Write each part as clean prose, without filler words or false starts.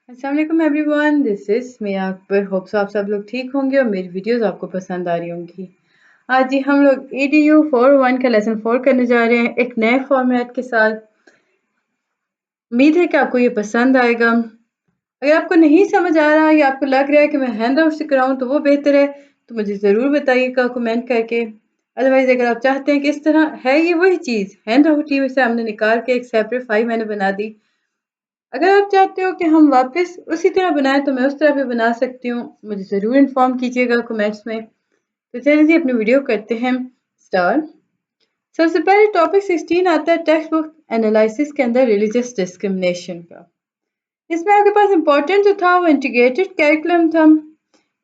अस्सलाम वालेकुम everyone, this is Mian Akbar. Hopes आप सब लोग ठीक होंगे और मेरी वीडियोस आपको पसंद आ रही होंगी। आज ही हम लोग EDU 401 का लेसन 4 करने जा रहे हैं एक नए फॉर्मेट के साथ। उम्मीद है कि आपको ये पसंद आएगा। अगर आपको नहीं समझ आ रहा या आपको लग रहा है कि मैं हैंड आउट से कराऊँ तो वो बेहतर है, तो मुझे ज़रूर बताइएगा कमेंट करके। अदरवाइज़ अगर आप चाहते हैं कि इस तरह है ये वही चीज़ हैंड आउट ही से हमने निकाल के एक सेपरेट फाइल मैंने बना दी। अगर आप चाहते हो कि हम वापस उसी तरह बनाएं तो मैं उस तरह भी बना सकती हूँ, मुझे ज़रूर इन्फॉर्म कीजिएगा कमेंट्स में। तो चलिए जी अपनी वीडियो करते हैं स्टार्ट। सबसे पहले टॉपिक 16 आता है टेक्स्ट बुक एनालिसिस के अंदर रिलीजियस डिस्क्रिमिनेशन का। इसमें आपके पास इम्पोर्टेंट जो था वो इंटीग्रेटेड कैरिकुलम था।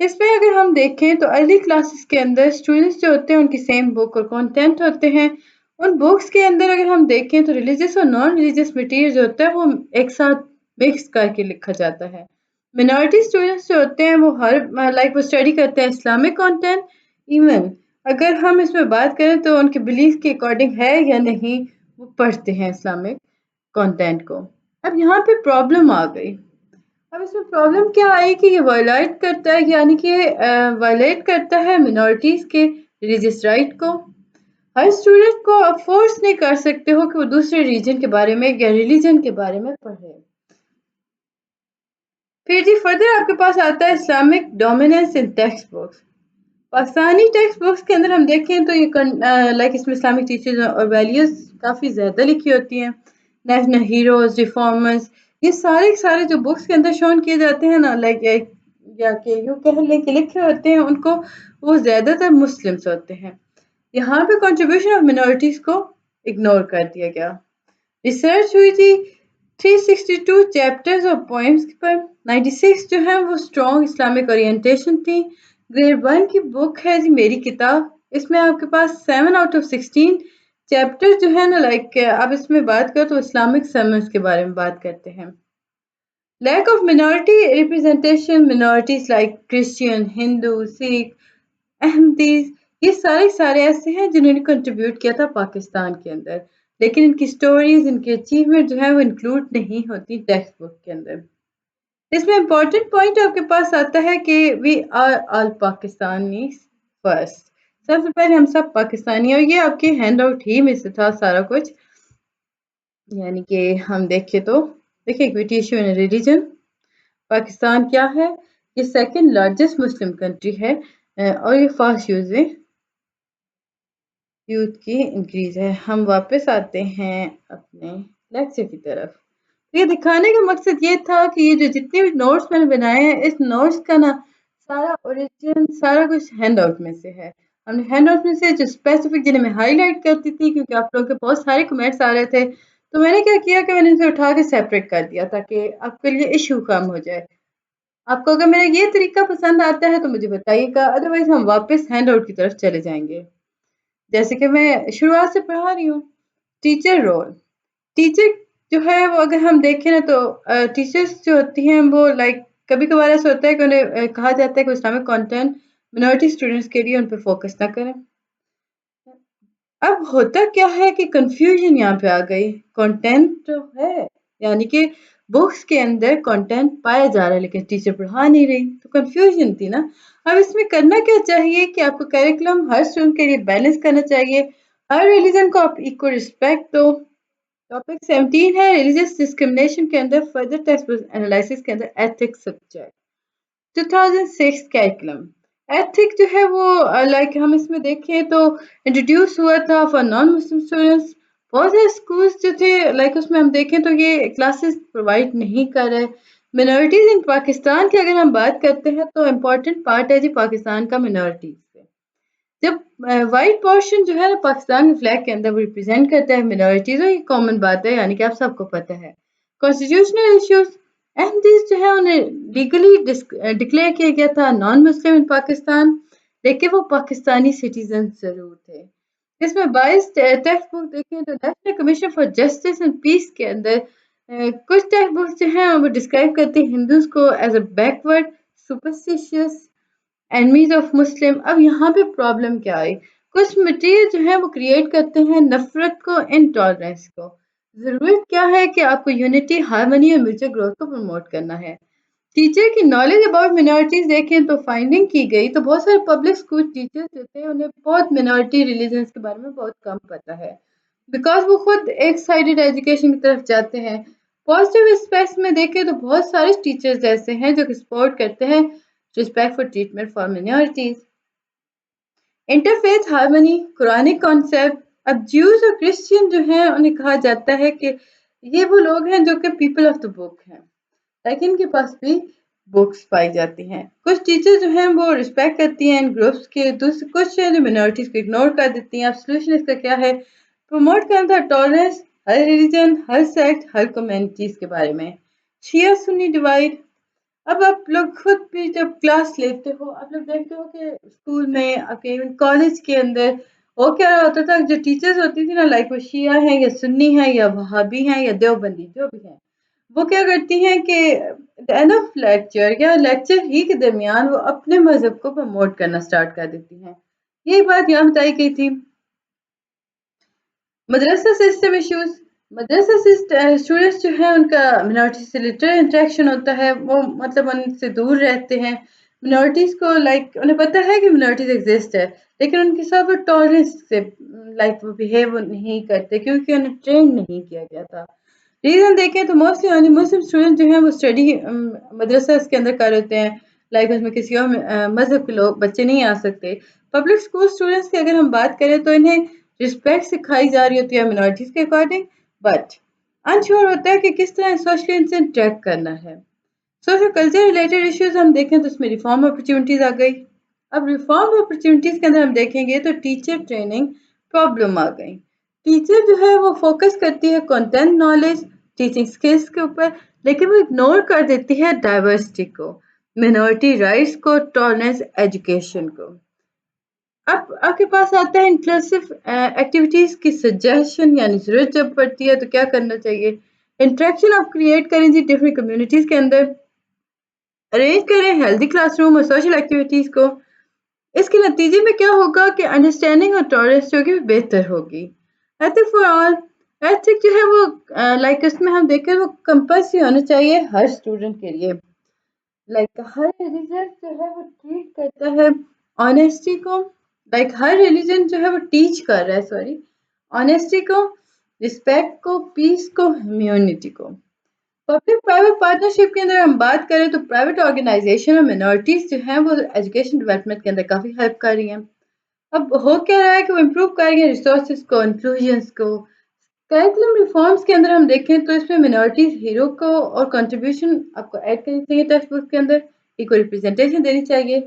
इसमें अगर हम देखें तो अर्ली क्लासेस के अंदर स्टूडेंट्स जो होते हैं उनकी सेम बुक और कंटेंट होते हैं। उन बुक्स के अंदर अगर हम देखें तो रिलीजियस और नॉन रिलीजियस मटेरियल जो होता है वो एक साथ मिक्स करके लिखा जाता है। मिनॉरिटी स्टूडेंट्स जो होते हैं वो वो स्टडी करते हैं इस्लामिक कंटेंट। इवन अगर हम इसमें बात करें तो उनके बिलीफ के अकॉर्डिंग है या नहीं वो पढ़ते हैं इस्लामिक कंटेंट को। अब यहाँ पे प्रॉब्लम आ गई। अब इसमें प्रॉब्लम क्या आई कि ये वायलेट करता है, यानी कि वायलेट करता है मिनॉरिटीज़ के रिलीजियस राइट को। हर स्टूडेंट को आप फोर्स नहीं कर सकते हो कि वो दूसरे रीजन के बारे में या रिलीजन के बारे में पढ़े। फिर जी फर्दर आपके पास आता है इस्लामिक डोमिनेंस इन text books. Pakistani text books के अंदर हम देखें तो ये इसमें इस्लामिक टीचर्स और वैल्यूज़ काफ़ी ज़्यादा लिखी होती हैं। नेशनल हीरोज़, रिफॉर्मर्स, ये सारे के सारे जो बुक्स के अंदर शोन किए जाते हैं ना, या कि यूँ कह लें कि लिखे होते हैं उनको, वो ज़्यादातर मुस्लिम्स होते हैं। यहाँ पे कंट्रीब्यूशन ऑफ मिनॉरिटीज़ को इग्नोर कर दिया गया। रिसर्च हुई थी 362 चैप्टर्स और पोएम्स पर। 96 जो है वो स्ट्रॉन्ग इस्लामिक ओरिएंटेशन थी। ग्रेड 1 की बुक है जी मेरी किताब। इसमें आपके पास 7 आउट ऑफ 16 चैप्टर्स जो है ना, आप इसमें बात करो तो इस्लामिक सर्मन्स के बारे में बात करते हैं। Lack of minority representation, minorities like Christian, Hindu, Sikh, Ahmadis, ये सारे ऐसे हैं जिन्होंने कंट्रीब्यूट किया था पाकिस्तान के अंदर, लेकिन इनकी स्टोरीज, इनकी अचीवमेंट जो है वो इंक्लूड नहीं होती टेक्स्ट बुक के अंदर। इसमें इम्पोर्टेंट पॉइंट आपके पास आता है कि we are all Pakistani first. सबसे पहले हम सब पाकिस्तानी, और ये आपके हैंड आउट ही में से था सारा कुछ। यानी कि हम देखें तो देखिए equity issue in religion. Pakistan क्या है? ये सेकंड लार्जेस्ट मुस्लिम कंट्री है और ये फास्ट यूथ की इंक्रीज है। हम वापस आते हैं अपने लेक्चर की तरफ। ये दिखाने का मकसद ये था कि ये जो जितने भी नोट्स मैंने बनाए हैं, इस नोट्स का ना सारा ओरिजिन सारा कुछ हैंड आउट में से है। हमने हैंड आउट में से जो स्पेसिफिक जिन्हें मैं हाईलाइट करती थी, क्योंकि आप लोगों के बहुत सारे कमेंट्स आ रहे थे, तो मैंने क्या किया कि मैंने इसे उठा के सेपरेट कर दिया ताकि आपके लिए इशू कम हो जाए। आपको अगर मेरा ये तरीका पसंद आता है तो मुझे बताइएगा, अदरवाइज हम वापस हैंड आउट की तरफ चले जाएंगे। जैसे कि मैं शुरुआत से पढ़ा रही हूँ, टीचर रोल। टीचर जो है वो अगर हम देखें ना तो टीचर्स जो होती हैं वो कभी कभार ऐसा होता है कि उन्हें कहा जाता है कि इस्लामिक कंटेंट मिनॉरिटी स्टूडेंट्स के लिए उन पर फोकस ना करें। अब होता क्या है कि कंफ्यूजन यहाँ पे आ गई। कंटेंट तो है, यानी कि बुक्स के अंदर कंटेंट पाया जा रहा है लेकिन टीचर पढ़ा नहीं रही, तो कंफ्यूजन थी ना। अब इसमें करना क्या चाहिए कि आपको करिकुलम हर स्टूडेंट के लिए बैलेंस करना चाहिए, हर रिलीजन को आप इक्वल रिस्पेक्ट दो। टॉपिक 17 है रिलीजियस डिस्क्रिमिनेशन के अंदर फर्दर टेक्स्ट एनालिसिस के अंदर एथिक्स सब्जेक्ट 2006 कैरिकुलम। एथिक जो है वो हम इसमें देखें तो इंट्रोड्यूस हुआ था फॉर नॉन मुस्लिम स्टूडेंट्स। बहुत सारे स्कूल्स जो थे उसमें हम देखें तो ये क्लासेस प्रोवाइड नहीं कर रहे। मिनॉरिटीज इन पाकिस्तान की अगर हम बात करते हैं तो इम्पोर्टेंट पार्ट है जी पाकिस्तान का मिनॉरिटीज से। जब वाइट पोर्शन जो है ना पाकिस्तान के फ्लैग के अंदर वो रिप्रेजेंट करता है मिनॉरिटीज, और ये कॉमन बात है, यानी कि आप सबको पता है। कॉन्स्टिट्यूशनल इश्यूज, अहमदीज जो है उन्हें लीगली डिक्लेयर किया गया था नॉन मुस्लिम इन पाकिस्तान, लेकिन वो पाकिस्तानी सिटीजन जरूर थे। इसमें 22 टेक्स्ट बुक देखें तो national commission for justice and peace के अंदर कुछ टेक्स्ट बुक जो हैं वो डिस्क्राइब करते हैं हिंदूज को as a backward, superstitious, enemies of Muslim. अब यहाँ पे प्रॉब्लम क्या आई? कुछ मटेरियल जो है वो क्रिएट करते हैं नफरत को, इनटॉलरेंस को। जरूरत क्या है कि आपको यूनिटी, हार्मनी और म्यूचुअल ग्रोथ को प्रमोट करना है। टीचर की नॉलेज अबाउट मिनॉरिटीज देखें तो फाइंडिंग की गई तो बहुत सारे पब्लिक स्कूल टीचर्स होते हैं उन्हें बहुत मिनॉरिटी रिलीजन्स के बारे में बहुत कम पता है बिकॉज वो खुद एक साइडेड एजुकेशन की तरफ जाते हैं। पॉजिटिव एस्पेक्ट्स में देखें तो बहुत सारे टीचर्स ऐसे हैं जो कि सपोर्ट करते हैं respectful treatment for minorities. Interfaith harmony Quranic concept. अब ज्यूज और क्रिश्चियन जो हैं उन्हें कहा जाता है कि ये वो लोग हैं जो कि पीपल ऑफ द बुक हैं, लेकिन इनके पास भी बुक्स पाई जाती हैं। कुछ टीचर जो हैं वो रिस्पेक्ट करती हैं इन ग्रुप्स के, दूसरे कुछ हैं जो मिनॉरिटीज को इग्नोर कर देती हैं। अब सोल्यूशन इसका क्या है? प्रमोट करना था टॉलरेंस हर रिलीजन हर सेक्ट हर कम्युनिटीज के बारे में। शिया सुन्नी डिवाइड। अब आप लोग खुद भी जब क्लास लेते हो आप लोग देखते हो कि स्कूल में आपके इवन कॉलेज के अंदर वो क्या होता था, जो टीचर्स होती थी ना लाइक वो शिया हैं या सुन्नी हैं या वहाबी हैं या देवबंदी जो भी हैं, वो क्या करती हैं कि एंड ऑफ लेक्चर या लेक्चर ही के दरमियान वो अपने मजहब को प्रमोट करना स्टार्ट कर देती हैं। यही बात यहाँ बताई गई थी। मदरसा सिस्टम इश्यूज। मदरसा स्टूडेंट्स जो हैं उनका मिनॉरिटी से लिटरल इंटरेक्शन होता है, वो मतलब उनसे दूर रहते हैं। मिनॉरिटीज़ को लाइक उन्हें पता है कि मिनॉरिटीज़ एग्जिस्ट है, लेकिन उनके साथ वो टॉलरेंस से लाइक वो बिहेव नहीं करते क्योंकि उन्हें ट्रेन नहीं किया गया था। रीज़न देखें तो मोस्टली ओनली मुस्लिम स्टूडेंट जो हैं वो स्टडी मदरसा के अंदर कर लेते हैं, लाइक उसमें किसी और मज़हब के लोग बच्चे नहीं आ सकते। पब्लिक स्कूल स्टूडेंट्स की अगर हम बात करें तो इन्हें रिस्पेक्ट सिखाई जा रही होती है मिनॉरिटीज़ के अकॉर्डिंग, बट अनश्योर होता है कि किस तरह सोशली इनसे इंटरेक्ट करना है। सोशल कल्चर रिलेटेड इश्यूज हम देखें तो उसमें रिफॉर्म अपॉर्चुनिटीज आ गई। अब रिफॉर्म अपॉर्चुनिटीज के अंदर हम देखेंगे तो टीचर ट्रेनिंग प्रॉब्लम आ गई। टीचर जो है वो फोकस करती है कंटेंट नॉलेज टीचिंग स्किल्स के ऊपर, लेकिन वो इग्नोर कर देती है डाइवर्सिटी को, मिनॉरिटी राइट्स को, टॉलरेंस एजुकेशन को। अब आपके पास आता है इंक्लूसिव एक्टिविटीज की सजेशन, यानी जरूरत जब पड़ती है तो क्या करना चाहिए? इंटरेक्शन आप क्रिएट करें जी डिफरेंट कम्युनिटीज के अंदर, अरेंज करें हेल्दी क्लासरूम और सोशल एक्टिविटीज को। इसके नतीजे में क्या होगा कि अंडरस्टैंडिंग और टॉलरेंस जो कि बेहतर होगी। Ethic for all. एथिक जो है वो लाइक उसमें हम देखें वो कंपल्सरी होना चाहिए हर स्टूडेंट के लिए। लाइक हर रिलीजन जो है वो ट्रीट करता है ऑनेस्टी को, लाइक हर रिलीजन जो है वो टीच कर रहा है सॉरी ऑनेस्टी को, रिस्पेक्ट को, पीस को, ह्यूमैनिटी को। पब्लिक प्राइवेट पार्टनरशिप के अंदर हम बात करें तो प्राइवेट ऑर्गेनाइजेशन और मिनॉरिटीज जो हैं वो एजुकेशन डेवलपमेंट के अंदर काफ़ी हेल्प कर रही हैं। अब हो क्या रहा है कि वो इम्प्रूव कर रही हैं रिसोर्सेज को, इंक्लूजन्स को। करिकुलम रिफॉर्म्स के अंदर हम देखें तो इसमें मिनॉरिटीज हीरो को और कंट्रीब्यूशन आपको ऐड करनी चाहिए टेक्स्ट बुक के अंदर, इक्वल रिप्रेजेंटेशन देनी चाहिए।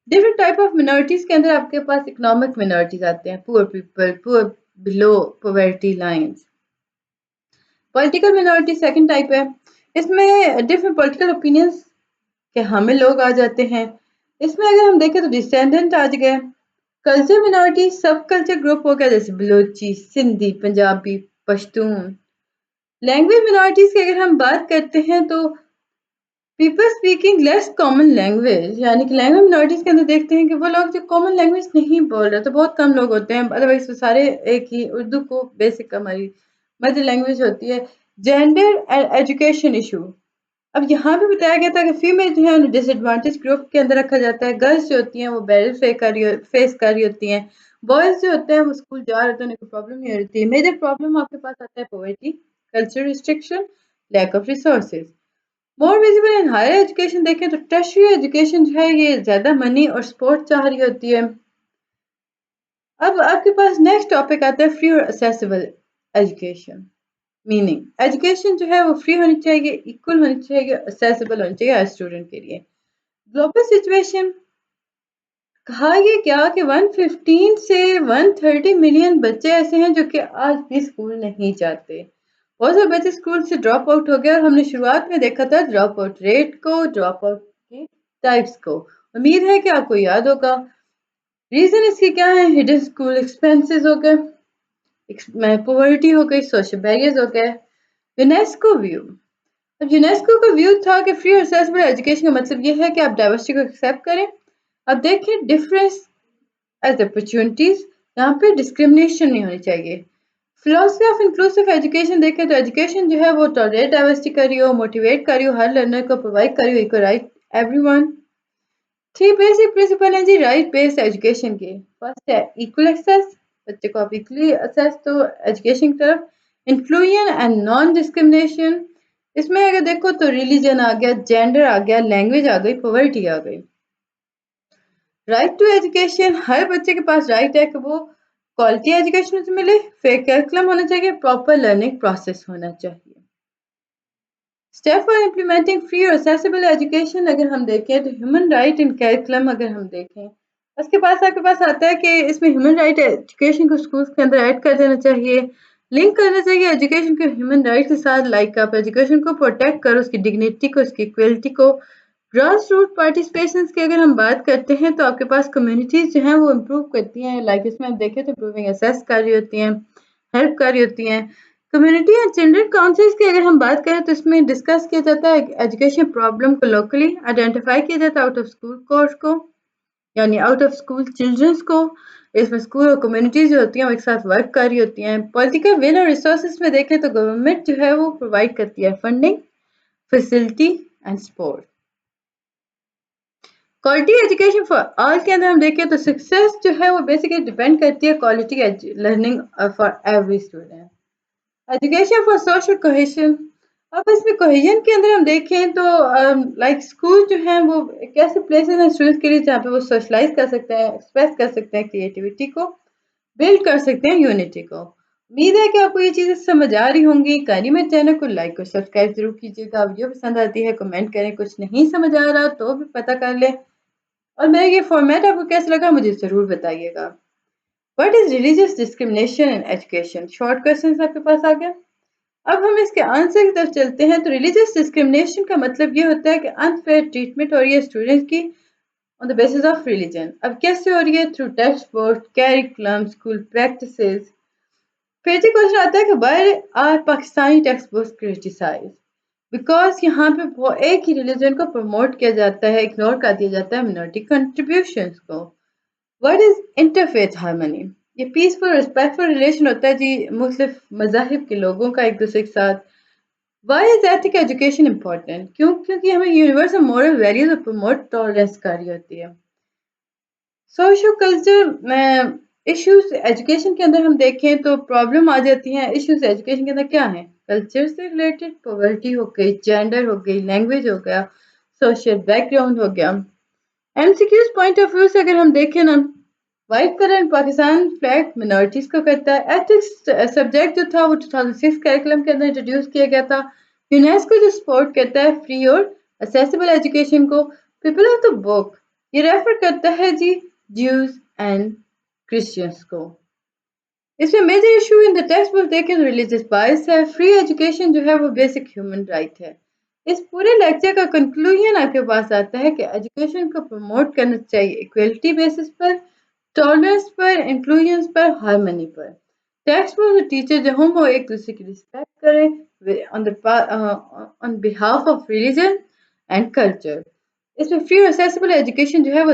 डिफरेंट टाइप ऑफ मिनॉरिटीज के अंदर आपके पास इकोनॉमिक मिनॉरिटीज आते हैं, poor people, poor below poverty lines. Political minority second type है, इसमें डिफरेंट पॉलिटिकल ओपिनियंस के हामिल लोग आ जाते हैं। इसमें अगर हम देखें तो डिसेंडेंट आ गए। कल्चर मिनॉरिटी सब कल्चर ग्रुप हो गया जैसे बलोची, सिंधी, पंजाबी, पश्तून। लैंग्वेज मिनॉरिटीज की अगर हम बात करते हैं तो people speaking less common language, यानी कि लैंग्वेज मिनॉरिटीज के अंदर देखते हैं कि वो लोग जो कॉमन लैंग्वेज नहीं बोल रहे तो बहुत कम लोग होते हैं, अदरवाइज तो सारे एक ही उर्दू को बेसिक हमारी मदर लैंग्वेज होती है। Gender and education issue. अब यहाँ भी बताया गया था कि फीमेल जो है उन्हें डिसएडवांटेज ग्रुप के अंदर रखा जाता है। गर्ल्स जो होती हैं वो बैरियर फेस कर रही होती हैं। बॉयज जो होते हैं वो स्कूल जा रहे होते हैं, उन्हें कोई प्रॉब्लम नहीं होती है। मेजर प्रॉब्लम आपके पास आता है poverty, culture restriction, lack of resources. More visible in higher education देखें तो टर्शियरी एजुकेशन जो है ये ज़्यादा मनी और सपोर्ट चाह रही होती है। अब आपके पास नेक्स्ट टॉपिक आता है फ्री और असेसिबल एजुकेशन। मीनिंग एजुकेशन जो है वो फ्री होनी चाहिए, इक्वल होनी चाहिए, असेसिबल होनी चाहिए हर स्टूडेंट के लिए। ग्लोबल सिचुएशन कहा ये क्या कि 115 से 130 मिलियन बच्चे ऐसे हैं जो कि आज भी स्कूल नहीं जाते। बहुत सारे बच्चे स्कूल से ड्रॉप आउट हो गए और हमने शुरुआत में देखा था ड्रॉप आउट रेट को, ड्रॉप आउट के टाइप्स को। उम्मीद है कि आपको याद होगा। रीजन इसके क्या है? हिडन स्कूल एक्सपेंसेस हो गए, पॉवर्टी हो गई, सोशल बैरियर्स हो गए। UNESCO view. अब यूनेस्को का व्यू था कि फ्री और एक्सेसिबल एजुकेशन का मतलब ये है कि आप डाइवर्सिटी को एक्सेप्ट करें। अब देखिए डिफरेंस एज अपॉर्चुनिटीज, यहाँ पे डिस्क्रिमिनेशन नहीं होनी चाहिए। फिलोसफी ऑफ इंक्लूसिव एजुकेशन देखें तो एजुकेशन जो है वो टॉलरेट डाइवर्सिटी कर रही हो, मोटिवेट कर रही हो, हर लर्नर को प्रोवाइड कर रही हो equal right everyone. 3 basic principle हैं जी राइट बेस्ड एजुकेशन के। फर्स्ट है इक्वल एक्सेस, बच्चे को आप इक्वली एक्सेस तो एजुकेशन की तरफ। इंक्लूजन एंड नॉन डिस्क्रिमिनेशन, इसमें अगर देखो तो रिलीजन आ गया, जेंडर आ गया, लैंग्वेज आ गई, पॉवर्टी आ गई। राइट टू एजुकेशन, हर बच्चे के पास राइट है कि वो क्वालिटी एजुकेशन उसे मिले, फेयर करिकुलम होना चाहिए, प्रॉपर लर्निंग प्रोसेस होना चाहिए। स्टेप फॉर इम्प्लीमेंटिंग फ्री और एक्सेसिबल एजुकेशन अगर हम देखें तो ह्यूमन राइट इन करिकुलम अगर हम देखें, उसके पास आपके पास आता है कि इसमें ह्यूमन राइट एजुकेशन को स्कूल के अंदर ऐड कर देना चाहिए, लिंक करना चाहिए एजुकेशन को ह्यूमन राइट के साथ। लाइक आप एजुकेशन को प्रोटेक्ट करो, उसकी डिग्निटी को, उसकी इक्वलिटी को। ग्रास रूट पार्टिसिपेशन की अगर हम बात करते हैं तो आपके पास कम्युनिटीज जो हैं वो इम्प्रूव करती हैं। लाइक इसमें आप देखें तो इम्प्रूविंग असेस कर रही होती हैं, हेल्प कर रही होती हैं। कम्युनिटी एंड चिल्ड्रन काउंसिल्स की अगर हम बात करें तो इसमें डिस्कस किया जाता है एजुकेशन प्रॉब्लम को, लोकली आइडेंटिफाई किया जाता है आउट ऑफ स्कूल कोर्स को, यानी आउट ऑफ स्कूल चिल्ड्रंस को। इसमें स्कूल और कम्युनिटीज जो होती हैं वो एक साथ वर्क कर रही होती हैं। पॉलिटिकल विल और रिसोर्सेज में देखें तो गवर्नमेंट जो है वो प्रोवाइड करती है funding, facility and support. Quality education for all के अंदर हम देखें तो सक्सेस जो है वो बेसिकली डिपेंड करती है quality learning for every student. Education for social cohesion, अब इसमें कोहेजन के अंदर हम देखें तो लाइक स्कूल जो हैं वो एक ऐसे प्लेसेस हैं स्टूडेंट्स के लिए जहाँ पे वो सोशलाइज कर सकते हैं, एक्सप्रेस कर सकते हैं क्रिएटिविटी को, बिल्ड कर सकते हैं यूनिटी को। उम्मीद है कि आपको ये चीज़ें समझ आ रही होंगी। काइंडली मेरे चैनल को लाइक और सब्सक्राइब जरूर कीजिएगा। वीडियो पसंद आती है कमेंट करें, कुछ नहीं समझ आ रहा तो भी पता कर लें, और मेरा ये फॉर्मेट आपको कैसा लगा मुझे ज़रूर बताइएगा। What is religious discrimination in education, short question आपके पास आ गया। अब हम इसके आंसर की तरफ चलते हैं। तो रिलीजियस डिस्क्रिमिनेशन का मतलब ये होता है कि अनफेयर ट्रीटमेंट हो रही है स्टूडेंट्स की on the basis of religion. अब कैसे हो रही है? Through textbook, curriculum, school practices. फिर से क्वेश्चन आता है कि why are Pakistani textbooks criticise, because यहाँ पे वो एक ही रिलीजन को प्रमोट किया जाता है, इग्नोर कर दिया जाता है मिनॉरिटी कंट्रीब्यूशंस को। व्हाट इज इंटरफेथ हार्मनी, ये पीसफुल रिस्पेक्टफुल रिलेशन होता है जी मुख्तलिफ मज़ाहिब के लोगों का एक दूसरे के साथ। Why is ethic education important, क्योंकि हमें यूनिवर्सल मॉरल वैल्यूज और प्रमोट टॉलरेंस कर रही होती है। सोशल कल्चर इश्यूज एजुकेशन के अंदर हम देखें तो प्रॉब्लम आ जाती हैं। इश्यूज एजुकेशन के अंदर क्या है? कल्चर से रिलेटेड, पॉवर्टी हो गई, जेंडर हो गई, लैंग्वेज हो गया, सोशल बैकग्राउंड हो गया। एमसीक्यूज पॉइंट ऑफ व्यू से अगर हम देखें ना, white colour in Pakistan flag minorities को करता है। एथिक्स सब्जेक्ट जो था वो 2006 करिकुलम के अंदर इंट्रोड्यूस किया गया था। यूनेस्को जो सपोर्ट करता है फ्री और असेसिबल एजुकेशन को। पीपल ऑफ द बुक ये रेफर करता है जी ज्यूज एंड क्रिश्चियंस को। इसमें major issue in the textbook देखें तो रिलीजियस बायस है। फ्री एजुकेशन जो है वो बेसिक ह्यूमन राइट है। इस पूरे लेक्चर का कंक्लूजन आपके पास आता है कि एजुकेशन को प्रमोट करना चाहिए इक्वलिटी बेसिस पर, टॉलरेंस पर, इंक्लूजन पर, हार्मनी पर। टेक्स्ट बुक और टीचर जो हम वो एक दूसरे की रिस्पेक्ट करें on behalf of religion and culture. इसमें फ्री और एक्सेसिबल एजुकेशन जो है वो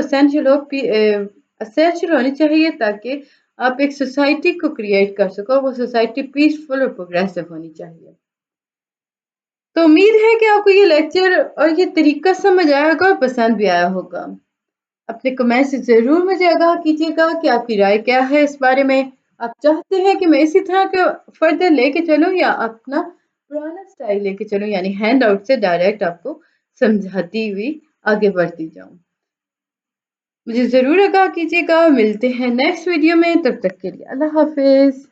एसेंशियल होनी चाहिए ताकि आप एक सोसाइटी को क्रिएट कर सको। वो सोसाइटी पीसफुल और प्रोग्रेसिव होनी चाहिए। तो उम्मीद है कि आपको ये लेक्चर और ये तरीका समझ आया होगा और पसंद भी आया होगा। अपने कमेंट से ज़रूर मुझे आगाह कीजिएगा कि आपकी राय क्या है इस बारे में। आप चाहते हैं कि मैं इसी तरह के फर्दर लेके चलूँ या अपना पुराना स्टाइल लेके चलूँ, यानी हैंड आउट से डायरेक्ट आपको समझाती हुई आगे बढ़ती जाऊँ। मुझे ज़रूर आगाह कीजिएगा। मिलते हैं नेक्स्ट वीडियो में, तब तक के लिए अल्लाह हाफिज़।